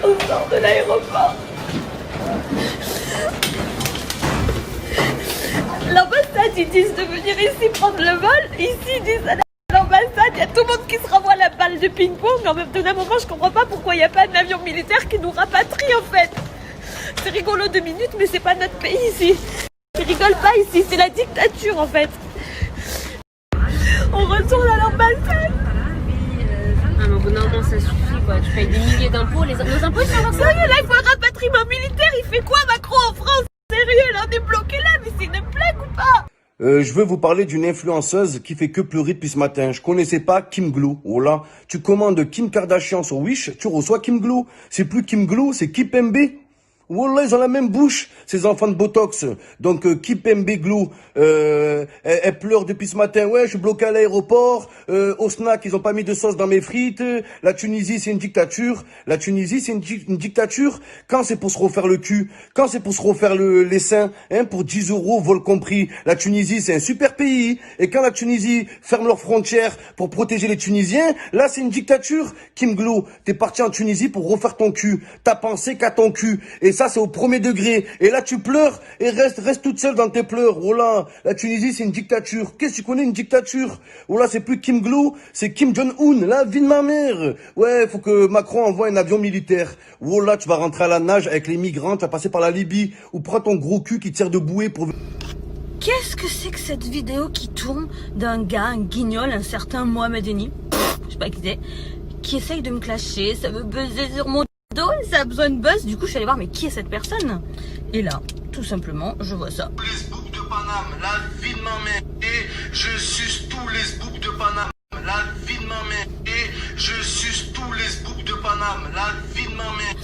On sort de l'aéroport. L'ambassade, ils disent de venir ici prendre le vol. Ici, ils disent à l'ambassade, il y a tout le monde qui se renvoie la balle de ping-pong. En même temps, d'un moment, je comprends pas pourquoi il n'y a pas d'avion militaire qui nous rapatrie, en fait. C'est rigolo 2 minutes, mais c'est pas notre pays ici. Ils rigolent pas ici, c'est la dictature, en fait. On retourne à l'ambassade. Ah, mais au bout d'un moment, ça suffit, quoi. Tu payes des milliers d'impôts. Nos impôts, ils sont encore Sérieux, là, il faut un rapatriement militaire. Il fait quoi, Macron, en France? Sérieux, là, on est bloqué là, mais c'est une blague ou pas? Je veux vous parler d'une influenceuse qui fait que pleurer depuis ce matin. Je connaissais pas Kim Glow. Oh là, tu commandes Kim Kardashian sur Wish, tu reçois Kim Glow. C'est plus Kim Glow, c'est Kipembe. Wallah, ils ont la même bouche, ces enfants de Botox. Donc, Kipembe Glow, elle pleure depuis ce matin. Ouais, je suis bloqué à l'aéroport. Au snack, ils ont pas mis de sauce dans mes frites. La Tunisie, c'est une dictature. La Tunisie, c'est une dictature. Quand c'est pour se refaire le cul, quand c'est pour se refaire les seins, hein, pour 10 €, vol compris. La Tunisie, c'est un super pays. Et quand la Tunisie ferme leurs frontières pour protéger les Tunisiens, là, c'est une dictature. Kim Glow, t'es parti en Tunisie pour refaire ton cul. T'as pensé qu'à ton cul. Et ça, c'est au premier degré. Et là, tu pleures et reste toute seule dans tes pleurs. Oh là, la Tunisie, c'est une dictature. Qu'est-ce que tu connais, une dictature? Oh là, c'est plus Kim Glow, c'est Kim Jong-un, la vie de ma mère. Ouais, faut que Macron envoie un avion militaire. Oh là, tu vas rentrer à la nage avec les migrants, tu vas passer par la Libye, ou prends ton gros cul qui tire de bouée pour... Qu'est-ce que c'est que cette vidéo qui tourne d'un gars, un guignol, un certain Mohamed Eni, je sais pas qui c'est, qui essaye de me clasher, ça veut buzzer sur mon dos, ça a besoin de buzz. Du coup, je suis allée voir, mais qui est cette personne? Et là, tout simplement, je vois ça. Les boucs de Paname, la vie de ma mère. Et je suce tous les boucs de Paname, la vie de ma mère. Et je suce tous les boucs de Paname, la vie de ma mère.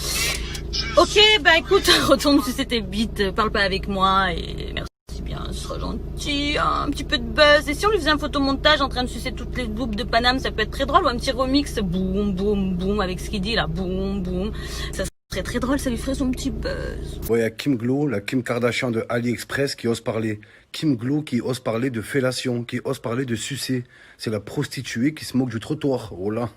Ok, bah écoute, retourne sucer tes bites, parle pas avec moi et merci bien, ce sera gentil, un petit peu de buzz. Et si on lui faisait un photomontage en train de sucer toutes les boucles de Paname, ça peut être très drôle, ou un petit remix, boum, boum, boum, avec ce qu'il dit là, boum, boum. Ça serait très drôle, ça lui ferait son petit buzz. Ouais, il y a Kim Glow, la Kim Kardashian de AliExpress qui ose parler. Kim Glow qui ose parler de fellation, qui ose parler de sucer. C'est la prostituée qui se moque du trottoir. Oh là.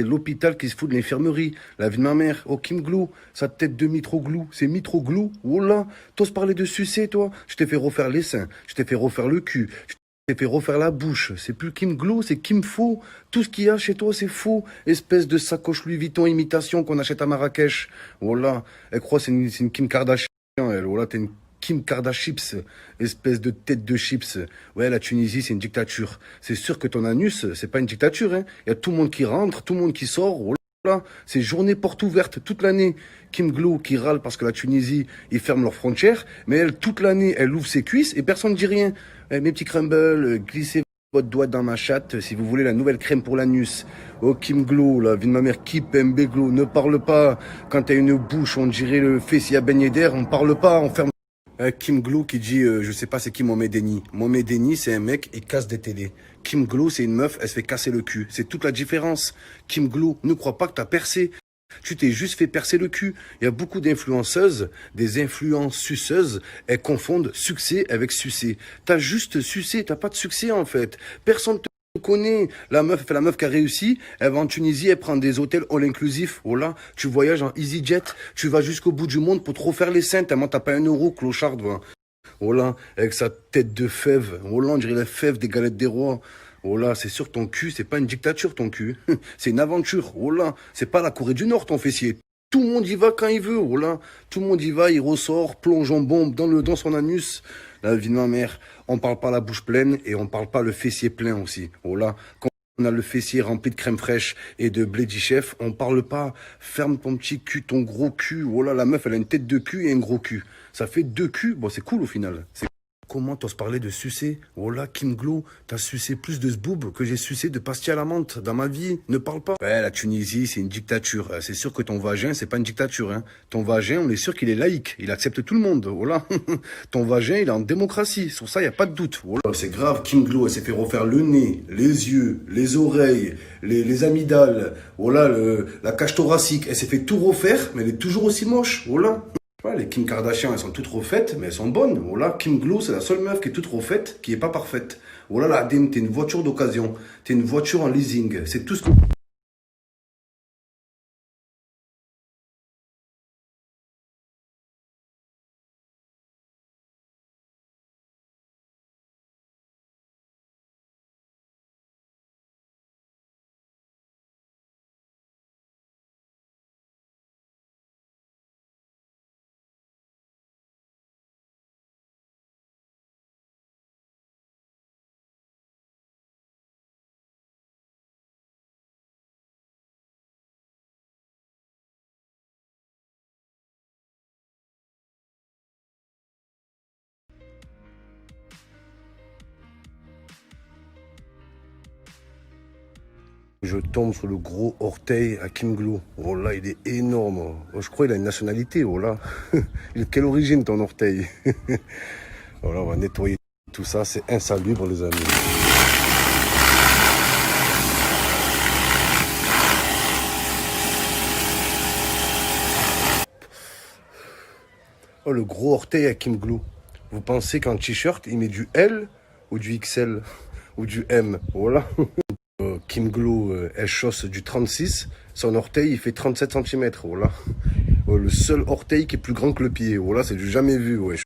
C'est l'hôpital qui se fout de l'infirmerie. La vie de ma mère. Oh, Kim Glow, sa tête de Mitroglou. C'est Mitroglou. Oh là. T'oses parler de sucer, toi? Je t'ai fait refaire les seins. Je t'ai fait refaire le cul. Je t'ai fait refaire la bouche. C'est plus Kim Glow, c'est Kim Faux. Tout ce qu'il y a chez toi, c'est faux. Espèce de sacoche Louis Vuitton imitation qu'on achète à Marrakech. Oh là. Elle croit que c'est une Kim Kardashian, elle. Oh là, t'es une Kim Kardaships, espèce de tête de chips. Ouais, la Tunisie, c'est une dictature. C'est sûr que ton anus, c'est pas une dictature, hein. Il y a tout le monde qui rentre, tout le monde qui sort. Oh là, c'est journée porte ouverte toute l'année. Kim Glow qui râle parce que la Tunisie, ils ferment leurs frontières, mais elle, toute l'année, elle ouvre ses cuisses et personne ne dit rien. Eh, mes petits crumbles, glissez votre doigt dans ma chatte si vous voulez la nouvelle crème pour l'anus. Oh, Kim Glow, la vie de ma mère, Kipembe Glow, ne parle pas. Quand t'as une bouche, on dirait le fessier à baigner d'air, on parle pas, on ferme. Kim Glow qui dit, je sais pas c'est qui Mohamed Eni. Mohamed Eni, c'est un mec, il casse des télés. Kim Glow, c'est une meuf, elle se fait casser le cul. C'est toute la différence. Kim Glow, ne crois pas que t'as percé. Tu t'es juste fait percer le cul. Il y a beaucoup d'influenceuses, des influenceuses, elles confondent succès avec sucer. T'as juste sucé, t'as pas de succès en fait. Personne te connaît. La meuf, fait la meuf qui a réussi, elle va en Tunisie, elle prend des hôtels all inclusifs. Oh là, tu voyages en EasyJet, tu vas jusqu'au bout du monde pour te refaire les seins, tellement t'as pas 1 €, clochard. Oh là, avec sa tête de fève. Oh là, on dirait la fève des galettes des rois. Oh là, c'est sûr, ton cul, c'est pas une dictature, ton cul. C'est une aventure. Oh là, c'est pas la Corée du Nord, ton fessier. Tout le monde y va quand il veut. Oh là, tout le monde y va, il ressort, plonge en bombe dans son anus. La vie de ma mère, on parle pas la bouche pleine et on parle pas le fessier plein aussi. Oh là, quand on a le fessier rempli de crème fraîche et de blé chef, on parle pas. Ferme ton petit cul, ton gros cul. Oh là, la meuf, elle a une tête de cul et un gros cul. Ça fait 2 culs. Bon, c'est cool au final. Comment t'oses parler de sucer? Oh là, Kim Glow, t'as sucé plus de zboob que j'ai sucé de pastilles à la menthe dans ma vie. Ne parle pas. Ouais, la Tunisie, c'est une dictature. C'est sûr que ton vagin, c'est pas une dictature, hein. Ton vagin, on est sûr qu'il est laïque. Il accepte tout le monde. Oh là. Ton vagin, il est en démocratie. Sur ça, y a pas de doute. Oh là, c'est grave. Kim Glow, elle s'est fait refaire le nez, les yeux, les oreilles, les amygdales. Oh là, la cage thoracique. Elle s'est fait tout refaire, mais elle est toujours aussi moche. Oh là. Ouais, les Kim Kardashian, elles sont toutes refaites, mais elles sont bonnes. Voilà, Kim Glow, c'est la seule meuf qui est toute refaite, qui est pas parfaite. Voilà, la Adem, t'es une voiture d'occasion. T'es une voiture en leasing. C'est tout ce que... Je tombe sur le gros orteil à Kim Glou. Oh là, il est énorme. Oh, je crois qu'il a une nationalité. Oh là. Il est de quelle origine ton orteil? Voilà, on va nettoyer tout ça. C'est insalubre, les amis. Oh, le gros orteil à Kim Glou. Vous pensez qu'en t-shirt, il met du L ou du XL ou du M? Voilà. Kim Glou, elle chausse du 36. Son orteil, il fait 37 cm. Voilà. Le seul orteil qui est plus grand que le pied. Voilà, c'est du jamais vu. Ouais.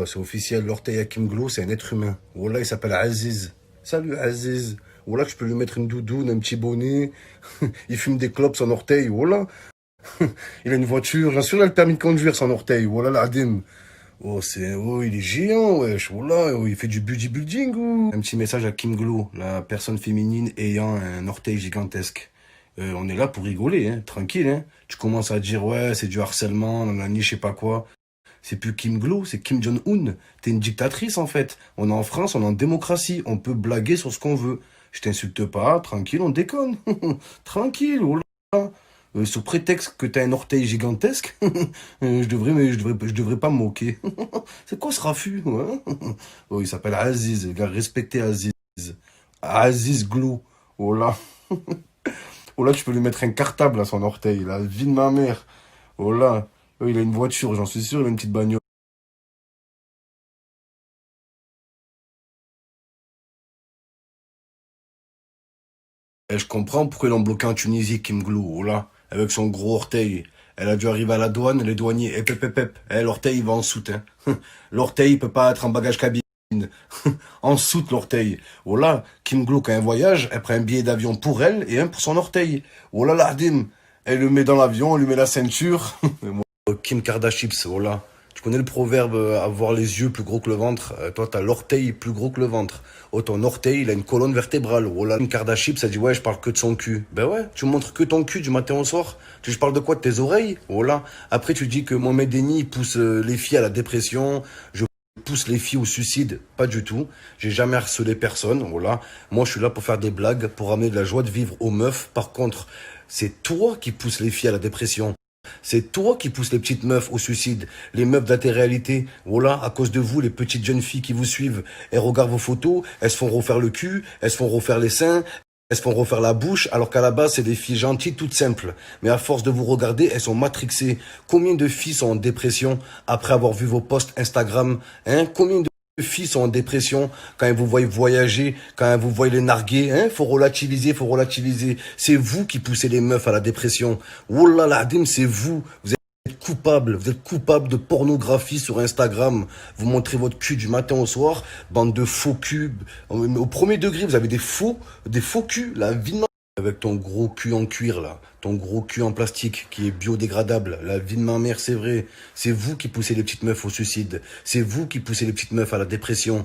C'est officiel, l'orteil à Kim Glou, c'est un être humain. Voilà, il s'appelle Aziz. Salut Aziz. Voilà, que je peux lui mettre une doudoune, un petit bonnet. Il fume des clopes, son orteil. Voilà. Il a une voiture. J'en suis là le permis de conduire, son orteil. Voilà, l'adim. Oh, il est géant, wesh. Voilà, oh, il fait du bodybuilding ou... Un petit message à Kim Glou, la personne féminine ayant un orteil gigantesque. On est là pour rigoler, hein, tranquille, hein. Tu commences à dire, ouais, c'est du harcèlement, nanani, je sais pas quoi. C'est plus Kim Glou, c'est Kim Jong-un. T'es une dictatrice, en fait. On est en France, on est en démocratie. On peut blaguer sur ce qu'on veut. Je t'insulte pas, tranquille, on déconne. Tranquille, oh là. Sous prétexte que t'as un orteil gigantesque, je devrais pas me moquer. C'est quoi ce raffut, hein? Oh, il s'appelle Aziz, le gars, respectez Aziz. Aziz Glou. Oh là. Oh là, tu peux lui mettre un cartable à son orteil, la vie de ma mère. Oh là. Oh, il a une voiture, j'en suis sûr, il a une petite bagnole. Et je comprends pourquoi ils l'ont bloqué en Tunisie, Kim Glou, oh là, avec son gros orteil. Elle a dû arriver à la douane, les douaniers, l'orteil il va en soute, hein. L'orteil il peut pas être en bagage cabine. En soute l'orteil. Oh là, Kim Glou quand elle voyage, elle prend un billet d'avion pour elle et un pour son orteil. Oh là là, dim. Elle le met dans l'avion, elle lui met la ceinture. Kim Kardashian, oh là. Tu connais le proverbe avoir les yeux plus gros que le ventre? Toi, t'as l'orteil plus gros que le ventre. Oh, ton orteil, il a une colonne vertébrale. Oh là, Kim Kardashian, ça dit ouais, je parle que de son cul. Ben ouais, tu montres que ton cul du matin au soir. Je parle de quoi? De tes oreilles? Oh là. Après, tu dis que Mohamed Eni pousse les filles à la dépression. Je pousse les filles au suicide. Pas du tout. J'ai jamais harcelé personne. Voilà. Moi, je suis là pour faire des blagues, pour amener de la joie de vivre aux meufs. Par contre, c'est toi qui pousses les filles à la dépression. C'est toi qui pousses les petites meufs au suicide, les meufs de la télé-réalité. Voilà, à cause de vous, les petites jeunes filles qui vous suivent, elles regardent vos photos, elles se font refaire le cul, elles se font refaire les seins, elles se font refaire la bouche, alors qu'à la base, c'est des filles gentilles, toutes simples. Mais à force de vous regarder, elles sont matrixées. Combien de filles sont en dépression après avoir vu vos posts Instagram, hein? Combien de filles sont en dépression quand elles vous voient voyager, quand elles vous voient les narguer, hein? Faut relativiser, faut relativiser. C'est vous qui poussez les meufs à la dépression. Oh là là, dim, c'est vous. Vous êtes coupable de pornographie sur Instagram. Vous montrez votre cul du matin au soir, bande de faux cubes. Au premier degré, vous avez des faux culs, la vie de ma... Avec ton gros cul en cuir, là. Ton gros cul en plastique qui est biodégradable. La vie de ma mère, c'est vrai. C'est vous qui poussez les petites meufs au suicide. C'est vous qui poussez les petites meufs à la dépression.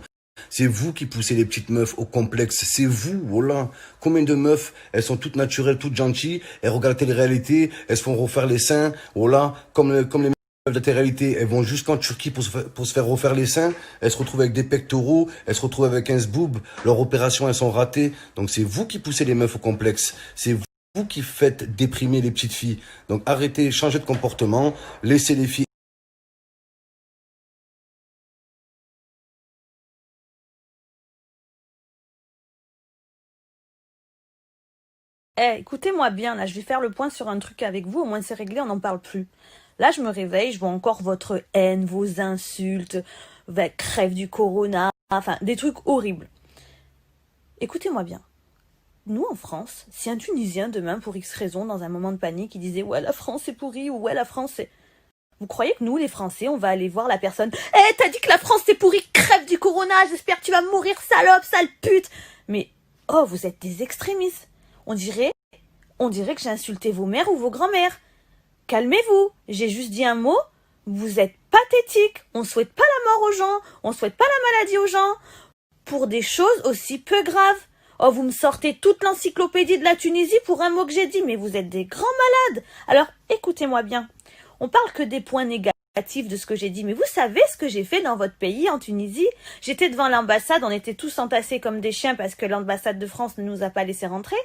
C'est vous qui poussez les petites meufs au complexe. C'est vous, voilà. Combien de meufs, elles sont toutes naturelles, toutes gentilles. Elles regardent la télé-réalité. Elles se font refaire les seins. Voilà. Comme les meufs de la télé-réalité, elles vont jusqu'en Turquie pour se faire refaire les seins. Elles se retrouvent avec des pectoraux. Elles se retrouvent avec un zboob. Leurs opérations, elles sont ratées. Donc c'est vous qui poussez les meufs au complexe. C'est vous qui faites déprimer les petites filles. Donc arrêtez, changez de comportement. Laissez les filles. Eh, écoutez-moi bien, là, je vais faire le point sur un truc avec vous, au moins c'est réglé, on n'en parle plus. Là, je me réveille, je vois encore votre haine, vos insultes, crève du corona, enfin, des trucs horribles. Écoutez-moi bien. Nous, en France, si un Tunisien, demain, pour X raison, dans un moment de panique, il disait « Ouais, la France est pourrie » ou « Ouais, la France est... » Vous croyez que nous, les Français, on va aller voir la personne « Eh, t'as dit que la France est pourrie, crève du corona, j'espère que tu vas mourir, salope, sale pute !» Mais, oh, vous êtes des extrémistes. On dirait que j'ai insulté vos mères ou vos grands-mères. Calmez-vous, j'ai juste dit un mot, vous êtes pathétique. On ne souhaite pas la mort aux gens, on ne souhaite pas la maladie aux gens, pour des choses aussi peu graves. Oh, vous me sortez toute l'encyclopédie de la Tunisie pour un mot que j'ai dit, mais vous êtes des grands malades. Alors, écoutez-moi bien, on parle que des points négatifs de ce que j'ai dit. Mais vous savez ce que j'ai fait dans votre pays, en Tunisie? J'étais devant l'ambassade, on était tous entassés comme des chiens parce que l'ambassade de France ne nous a pas laissé rentrer.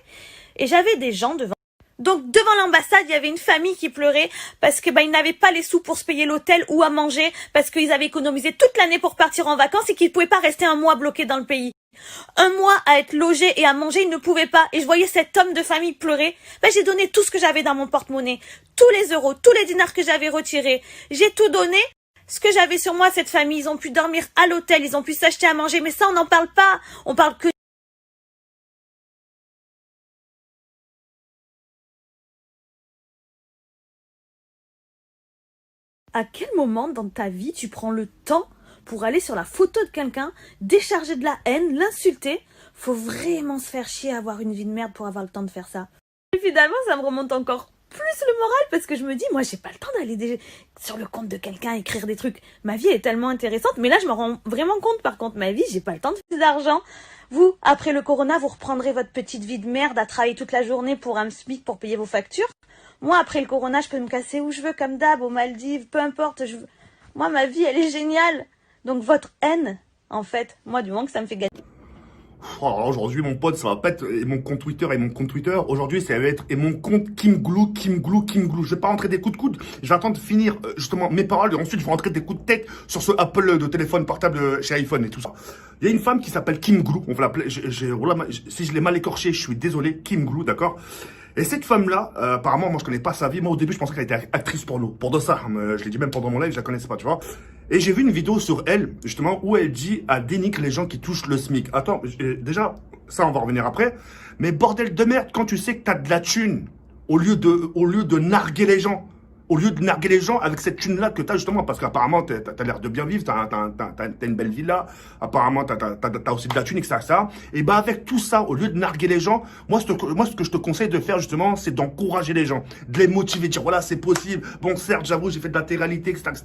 Et j'avais des gens devant. Donc devant l'ambassade, il y avait une famille qui pleurait parce que ils n'avaient pas les sous pour se payer l'hôtel ou à manger parce qu'ils avaient économisé toute l'année pour partir en vacances et qu'ils ne pouvaient pas rester un mois bloqués dans le pays. Un mois à être logé et à manger, ils ne pouvaient pas. Et je voyais cet homme de famille pleurer. J'ai donné tout ce que j'avais dans mon porte-monnaie. Tous les euros, tous les dinars que j'avais retirés. J'ai tout donné. Ce que j'avais sur moi, cette famille, ils ont pu dormir à l'hôtel, ils ont pu s'acheter à manger. Mais ça, on n'en parle pas. On parle que à quel moment dans ta vie tu prends le temps pour aller sur la photo de quelqu'un, décharger de la haine, l'insulter? Faut vraiment se faire chier à avoir une vie de merde pour avoir le temps de faire ça. Évidemment, ça me remonte encore plus le moral parce que je me dis, moi, j'ai pas le temps d'aller sur le compte de quelqu'un écrire des trucs. Ma vie est tellement intéressante, mais là, je me rends vraiment compte. Par contre, ma vie, j'ai pas le temps de faire d'argent. Vous, après le corona, vous reprendrez votre petite vie de merde à travailler toute la journée pour un SMIC pour payer vos factures. Moi, après le corona, je peux me casser où je veux, comme d'hab, aux Maldives, peu importe. Moi, ma vie, elle est géniale. Donc, votre haine, en fait, moi, du moment que ça me fait gagner. Alors aujourd'hui, mon pote, ça va pas être mon compte Twitter et mon compte Twitter. Aujourd'hui, ça va être et mon compte Kim Glou. Je vais pas rentrer des coups de coude. Je vais attendre de finir justement mes paroles et ensuite je vais rentrer des coups de tête sur ce Apple de téléphone portable chez iPhone et tout ça. Il y a une femme qui s'appelle Kim Glou. On va l'appeler. Si je l'ai mal écorché, je suis désolé. Kim Glou, d'accord. Et cette femme-là, apparemment, moi je connais pas sa vie. Moi au début, je pensais qu'elle était actrice porno. Pour de ça, je l'ai dit même pendant mon live, je la connaissais pas, tu vois. Et j'ai vu une vidéo sur elle, justement, où elle dit à dénigre les gens qui touchent le SMIC. Attends, déjà, ça on va revenir après. Mais bordel de merde, quand tu sais que t'as de la thune, au lieu de narguer les gens. Au lieu de narguer les gens avec cette thune-là que t'as justement, parce qu'apparemment t'as l'air de bien vivre, t'as une belle villa, apparemment t'as aussi de la thune, etc. Et avec tout ça, au lieu de narguer les gens, moi ce que je te conseille de faire justement, c'est d'encourager les gens, de les motiver, de dire voilà c'est possible. Bon certes, j'avoue j'ai fait de la télé-réalité, etc.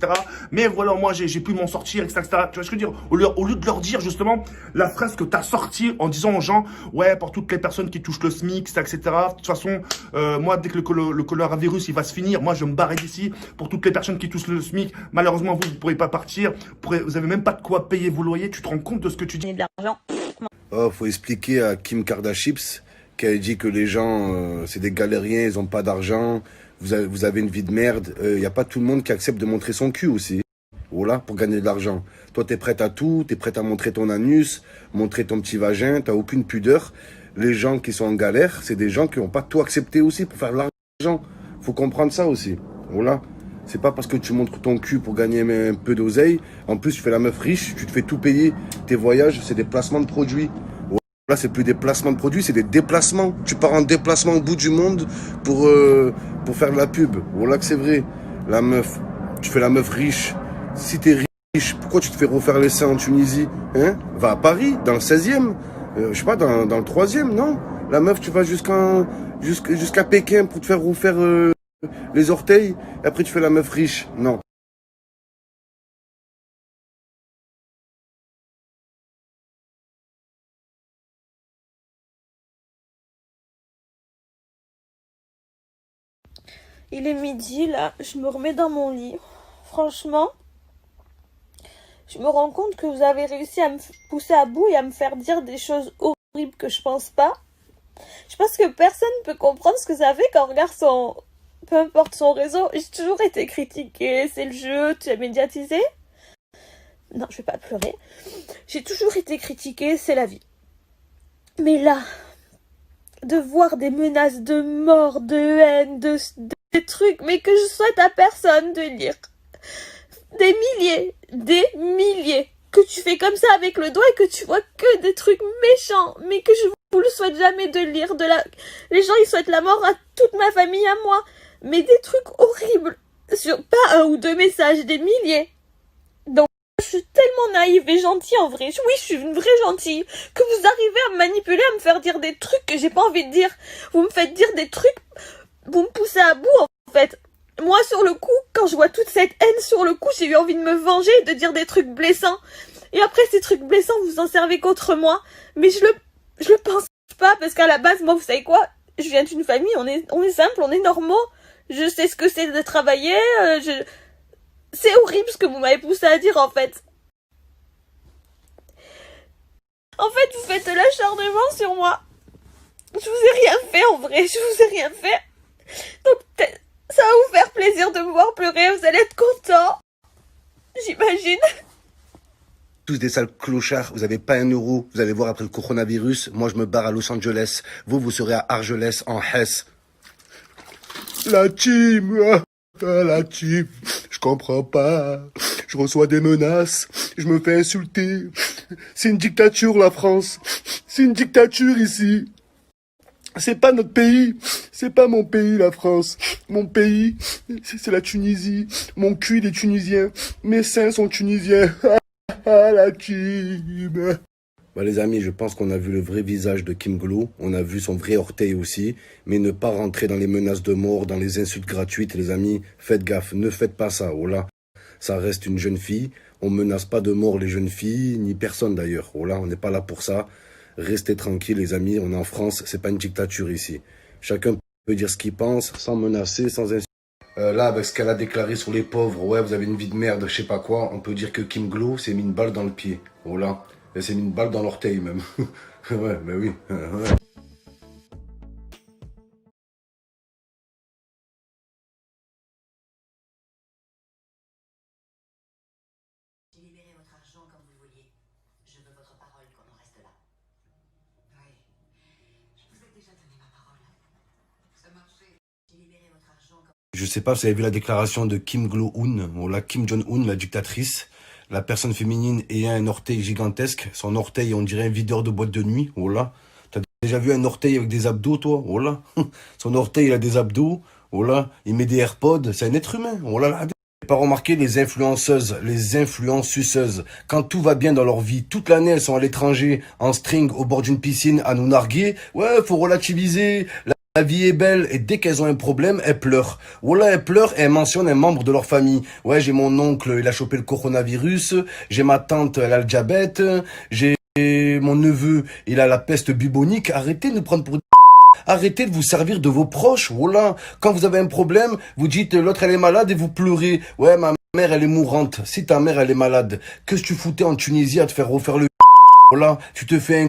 Mais voilà moi j'ai pu m'en sortir, etc. Tu vois ce que je veux dire? Au lieu de leur dire justement la phrase que t'as sortie en disant aux gens ouais pour toutes les personnes qui touchent le SMIC, etc. De toute façon, moi dès que le coronavirus il va se finir, moi je me barre d'ici. Pour toutes les personnes qui touchent le SMIC, malheureusement vous ne pourrez pas partir, vous n'avez même pas de quoi payer vos loyers. Tu te rends compte de ce que tu dis? De l'argent. Oh, faut expliquer à Kim Kardashian qu'elle dit que les gens c'est des galériens, ils ont pas d'argent, vous avez une vie de merde. Il n'y a pas tout le monde qui accepte de montrer son cul aussi. Voilà, pour gagner de l'argent. Toi, t'es prête à tout, t'es prête à montrer ton anus, montrer ton petit vagin, t'as aucune pudeur. Les gens qui sont en galère, c'est des gens qui n'ont pas tout accepté aussi pour faire de l'argent. Faut comprendre ça aussi. Voilà. C'est pas parce que tu montres ton cul pour gagner un peu d'oseille. En plus, tu fais la meuf riche, tu te fais tout payer. Tes voyages, c'est des placements de produits. Voilà, c'est plus des placements de produits, c'est des déplacements. Tu pars en déplacement au bout du monde pour faire de la pub. Voilà que c'est vrai. La meuf, tu fais la meuf riche. Si t'es riche, pourquoi tu te fais refaire les seins en Tunisie? Hein? Va à Paris, dans le 16e. Je sais pas, dans le 3e, non? La meuf, tu vas jusqu'à Pékin pour te faire refaire les orteils, et après tu fais la meuf riche. Non. Il est midi, là, je me remets dans mon lit. Franchement, je me rends compte que vous avez réussi à me pousser à bout et à me faire dire des choses horribles que je pense pas. Je pense que personne ne peut comprendre ce que ça fait quand on regarde peu importe son réseau. J'ai toujours été critiquée, c'est le jeu, tu es médiatisé. Non, je vais pas pleurer. J'ai toujours été critiquée, c'est la vie. Mais là, de voir des menaces de mort, de haine, des trucs, mais que je souhaite à personne de lire. Des milliers, que tu fais comme ça avec le doigt et que tu vois que des trucs méchants, mais que je vous le souhaite jamais de lire. Les gens, ils souhaitent la mort à toute ma famille, à moi. Mais des trucs horribles, sur pas un ou deux messages, des milliers. Donc, je suis tellement naïve et gentille en vrai. Oui, je suis une vraie gentille. Que vous arrivez à me manipuler, à me faire dire des trucs que j'ai pas envie de dire. Vous me faites dire des trucs, vous me poussez à bout en fait. Moi, sur le coup, quand je vois toute cette haine sur le coup, j'ai eu envie de me venger et de dire des trucs blessants. Et après, ces trucs blessants, vous en servez contre moi. Mais je le pense pas, parce qu'à la base, moi, vous savez quoi? Je viens d'une famille, on est simple, on est normaux. Je sais ce que c'est de travailler, C'est horrible ce que vous m'avez poussé à dire en fait. En fait, vous faites de l'acharnement sur moi. Je vous ai rien fait en vrai, je vous ai rien fait. Donc peut-être ça va vous faire plaisir de me voir pleurer, vous allez être contents. J'imagine. Tous des sales clochards, vous avez pas un euro, vous allez voir après le coronavirus, moi je me barre à Los Angeles, vous serez à Argelès en Hesse. La team, la team, je comprends pas, je reçois des menaces, je me fais insulter, c'est une dictature la France, c'est une dictature ici. C'est pas notre pays, c'est pas mon pays la France. Mon pays, c'est la Tunisie. Mon cul il est tunisien, mes seins sont tunisiens. Ah la team. Bah les amis, je pense qu'on a vu le vrai visage de Kim Glo, on a vu son vrai orteil aussi, mais ne pas rentrer dans les menaces de mort, dans les insultes gratuites, les amis, faites gaffe, ne faites pas ça, oh là, ça reste une jeune fille, on menace pas de mort les jeunes filles, ni personne d'ailleurs, oh là, on n'est pas là pour ça. Restez tranquilles les amis, on est en France, c'est pas une dictature ici. Chacun peut dire ce qu'il pense, sans menacer, sans insulter. Là, avec ce qu'elle a déclaré sur les pauvres, ouais, vous avez une vie de merde, je sais pas quoi, on peut dire que Kim Glo s'est mis une balle dans le pied. Oh là, elle s'est mis une balle dans l'orteil même. Ouais, mais oui. Ouais. Libérez votre argent comme vous vouliez. Je veux votre parole qu'on en reste là. Oui. Je vous ai déjà donné ma parole. Ça marchait. J'ai libéré votre argent comme... Je sais pas si vous avez vu la déclaration de Kim Jong-un, ou la Kim Jong-un, la dictatrice, la personne féminine ayant un orteil gigantesque, son orteil on dirait un videur de boîte de nuit, oh là. T'as déjà vu un orteil avec des abdos toi, oh là. Son orteil il a des abdos, oh là, il met des AirPods, c'est un être humain, oh là là. Pas remarqué les influenceuses, les influenceuses, quand tout va bien dans leur vie, toute l'année elles sont à l'étranger, en string, au bord d'une piscine, à nous narguer, ouais, faut relativiser, la vie est belle, et dès qu'elles ont un problème, elles pleurent. Voilà, elles pleurent et elles mentionnent un membre de leur famille. Ouais, j'ai mon oncle, il a chopé le coronavirus, j'ai ma tante, elle a le diabète, j'ai mon neveu, il a la peste bubonique, arrêtez de nous prendre pour... Arrêtez de vous servir de vos proches, voilà. Quand vous avez un problème, vous dites l'autre elle est malade et vous pleurez. Ouais, ma mère elle est mourante. Si ta mère elle est malade, qu'est-ce que tu foutais en Tunisie à te faire refaire le... Voilà, tu te fais un...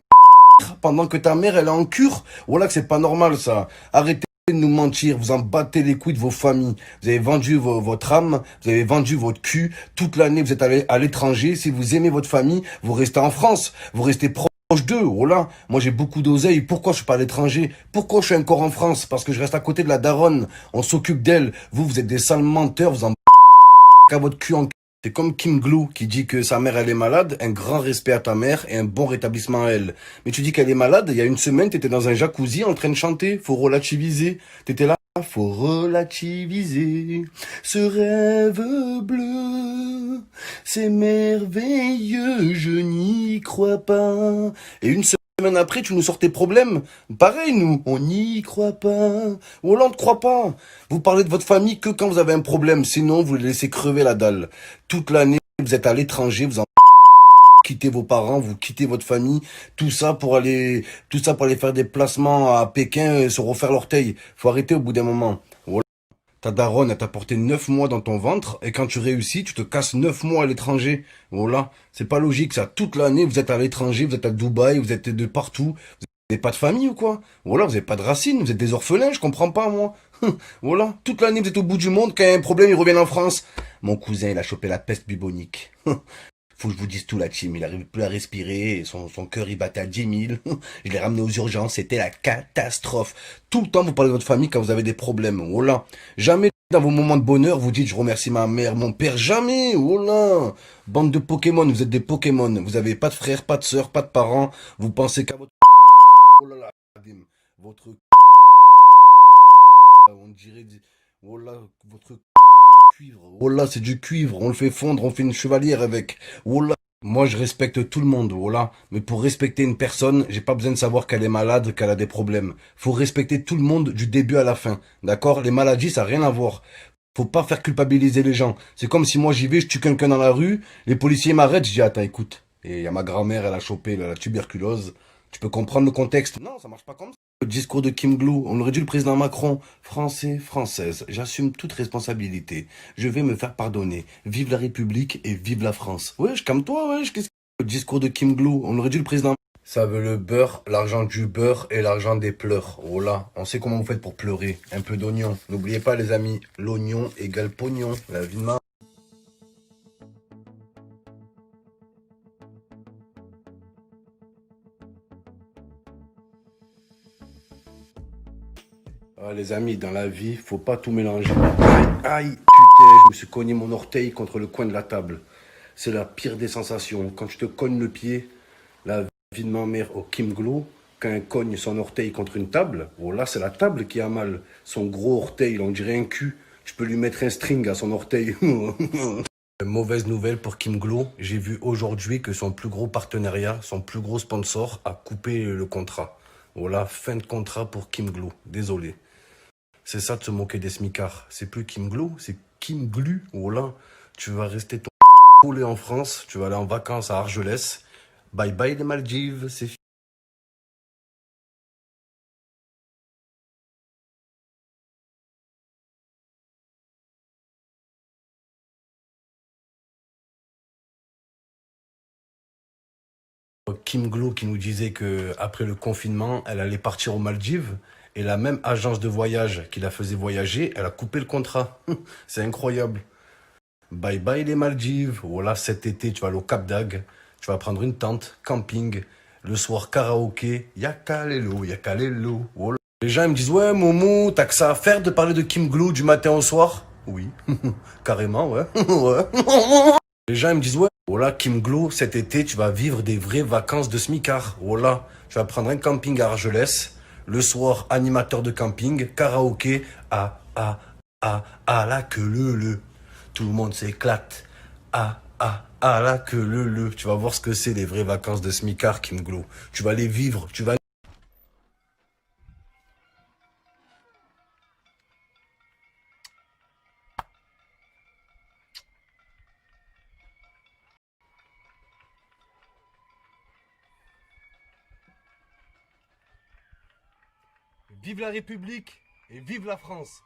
pendant que ta mère elle est en cure. Voilà que c'est pas normal ça. Arrêtez de nous mentir, vous en battez les couilles de vos familles. Vous avez vendu votre âme, vous avez vendu votre cul. Toute l'année vous êtes allé à l'étranger. Si vous aimez votre famille, vous restez en France. Vous restez proche d'eux, oh là, moi j'ai beaucoup d'oseille, pourquoi je suis pas à l'étranger? Pourquoi je suis encore en France? Parce que je reste à côté de la daronne, on s'occupe d'elle. Vous êtes des sales menteurs, vous en qu'à votre cul en... C'est comme Kim Glo qui dit que sa mère elle est malade, un grand respect à ta mère et un bon rétablissement à elle. Mais tu dis qu'elle est malade, il y a une semaine t'étais dans un jacuzzi en train de chanter, faut relativiser. T'étais là, faut relativiser ce rêve bleu, c'est merveilleux, je n'y crois pas. Et une semaine après, tu nous sors tes problèmes. Pareil, nous, on n'y croit pas. Oh là, on ne croit pas. Vous parlez de votre famille que quand vous avez un problème, sinon vous les laissez crever la dalle. Toute l'année, vous êtes à l'étranger, vous en quittez vos parents, vous quittez votre famille, tout ça pour aller faire des placements à Pékin et se refaire l'orteil. Faut arrêter au bout d'un moment. Voilà. Ta daronne, elle t'a porté 9 mois dans ton ventre, et quand tu réussis, tu te casses 9 mois à l'étranger. Voilà. C'est pas logique, ça. Toute l'année, vous êtes à l'étranger, vous êtes à Dubaï, vous êtes de partout. Vous n'avez pas de famille ou quoi? Voilà, vous n'avez pas de racines, vous êtes des orphelins, je comprends pas, moi. Voilà. Toute l'année, vous êtes au bout du monde, quand il y a un problème, ils reviennent en France. Mon cousin, il a chopé la peste bubonique. Faut que je vous dise tout la team, il arrive plus à respirer, son cœur il battait à 10 000, je l'ai ramené aux urgences, c'était la catastrophe. Tout le temps vous parlez de votre famille quand vous avez des problèmes, oh là. Jamais dans vos moments de bonheur vous dites je remercie ma mère, mon père, jamais, oh là. Bande de Pokémon, vous êtes des Pokémon, vous avez pas de frères, pas de sœurs, pas de parents, vous pensez qu'à votre... Oh là là, votre... On dirait... Oh là, votre... cuivre. Oh là, c'est du cuivre, on le fait fondre, on fait une chevalière avec. Oh là. Moi, je respecte tout le monde, oh là. Mais pour respecter une personne, j'ai pas besoin de savoir qu'elle est malade, qu'elle a des problèmes. Faut respecter tout le monde du début à la fin. D'accord? Les maladies, ça n'a rien à voir. Faut pas faire culpabiliser les gens. C'est comme si moi j'y vais, je tue quelqu'un dans la rue, les policiers m'arrêtent, je dis attends, écoute. Et il y a ma grand-mère, elle a chopé la tuberculose. Tu peux comprendre le contexte. Non, ça marche pas comme ça. Le discours de Kim Glou, on aurait dit le président Macron. Français, Française, j'assume toute responsabilité. Je vais me faire pardonner. Vive la République et vive la France. Wesh, calme-toi, wesh. Qu'est-ce que... Le discours de Kim Glou, on aurait dit le président. Ça veut le beurre, l'argent du beurre et l'argent des pleurs. Oh là, on sait comment vous faites pour pleurer. Un peu d'oignon. N'oubliez pas les amis, l'oignon égale pognon. La vie de ma... Ah, les amis, dans la vie, faut pas tout mélanger. Aïe, aïe, putain, je me suis cogné mon orteil contre le coin de la table. C'est la pire des sensations. Quand tu te cognes le pied, la vie de ma mère au Kim Glou, quand elle cogne son orteil contre une table, oh là, c'est la table qui a mal. Son gros orteil, on dirait un cul. Tu peux lui mettre un string à son orteil. Mauvaise nouvelle pour Kim Glou. J'ai vu aujourd'hui que son plus gros partenariat, son plus gros sponsor, a coupé le contrat. Voilà, fin de contrat pour Kim Glou. Désolé. C'est ça de se moquer des smicards. C'est plus Kim Glou, c'est Kim Glu. Voilà, tu vas rester ton collé en France, tu vas aller en vacances à Argelès. Bye bye les Maldives, c'est fini. Kim Glou qui nous disait que après le confinement, elle allait partir aux Maldives. Et la même agence de voyage qui la faisait voyager, elle a coupé le contrat. C'est incroyable. Bye bye les Maldives. Voilà, cet été, tu vas aller au Cap d'Agde. Tu vas prendre une tente, camping. Le soir, karaoké. Yakalelo, yakalelo. Voilà. Les gens ils me disent, ouais, Momo, t'as que ça à faire de parler de Kim Glou du matin au soir? Oui, carrément, ouais. Ouais. Les gens ils me disent, ouais, voilà, Kim Glou, cet été, tu vas vivre des vraies vacances de smicard. Voilà, tu vas prendre un camping à Argelès. Le soir, animateur de camping, karaoké, la queue le. Tout le monde s'éclate. La queue le. Tu vas voir ce que c'est les vraies vacances de smicard, Kim Glou. Tu vas les vivre, tu vas... Vive la République et vive la France.